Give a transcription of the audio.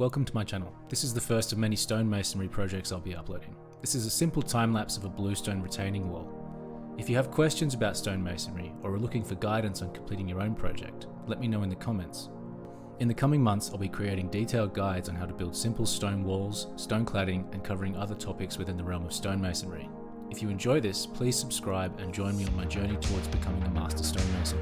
Welcome to my channel. This is the first of many stonemasonry projects I'll be uploading. This is a simple time-lapse of a bluestone retaining wall. If you have questions about stonemasonry or are looking for guidance on completing your own project, let me know in the comments. In the coming months, I'll be creating detailed guides on how to build simple stone walls, stone cladding, and covering other topics within the realm of stonemasonry. If you enjoy this, please subscribe and join me on my journey towards becoming a master stonemason.